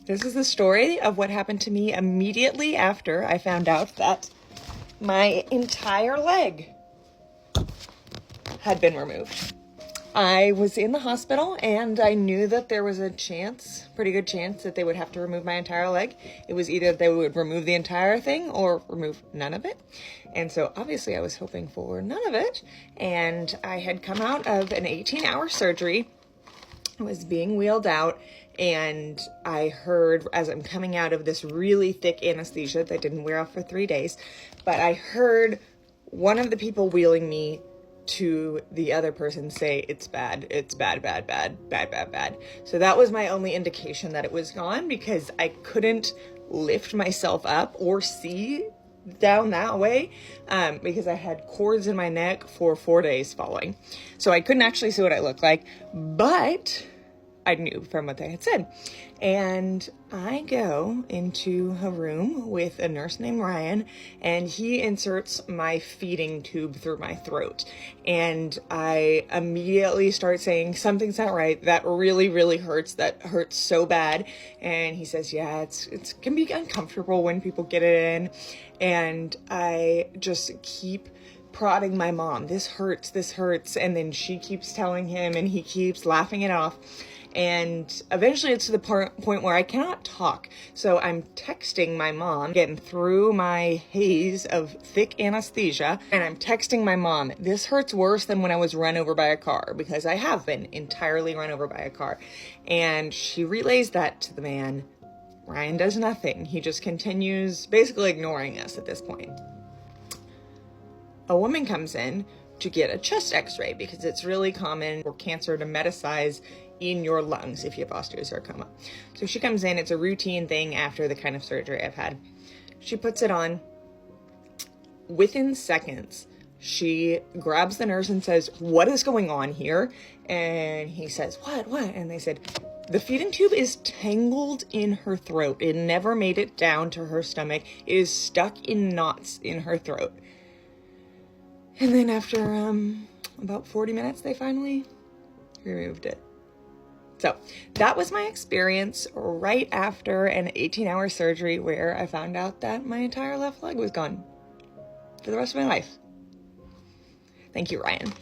This is the story of what happened to me immediately after I found out that my entire leg had been removed. I was in the hospital and I knew that there was a chance, pretty good chance, that they would have to remove my entire leg. It was either they would remove the entire thing or remove none of it. And so obviously I was hoping for none of it. And I had come out of an 18-hour surgery. I was being wheeled out, and I heard, as I'm coming out of this really thick anesthesia that didn't wear off for 3 days, but I heard one of the people wheeling me to the other person say, "It's bad, it's bad, bad, bad, bad, bad, bad." So that was my only indication that it was gone, because I couldn't lift myself up or see down that way because I had cords in my neck for 4 days following. So I couldn't actually see what I looked like, but I knew from what they had said. And I go into a room with a nurse named Ryan, and he inserts my feeding tube through my throat. And I immediately start saying, "Something's not right. That really, really hurts. That hurts so bad." And he says, "Yeah, it can be uncomfortable when people get it in." And I just keep prodding my mom, "This hurts, this hurts." And then she keeps telling him, and he keeps laughing it off. And eventually it's to the point where I cannot talk. So I'm texting my mom, getting through my haze of thick anesthesia. And I'm texting my mom, "This hurts worse than when I was run over by a car," because I have been entirely run over by a car. And she relays that to the man. Ryan does nothing. He just continues basically ignoring us at this point. A woman comes in to get a chest x-ray because it's really common for cancer to metastasize in your lungs if you have osteosarcoma. So she comes in, it's a routine thing after the kind of surgery I've had. She puts it on. Within seconds, she grabs the nurse and says, "What is going on here?" And he says, What? And they said, "The feeding tube is tangled in her throat. It never made it down to her stomach. It is stuck in knots in her throat." And then after about 40 minutes, they finally removed it. So that was my experience right after an 18-hour surgery where I found out that my entire left leg was gone for the rest of my life. Thank you, Ryan.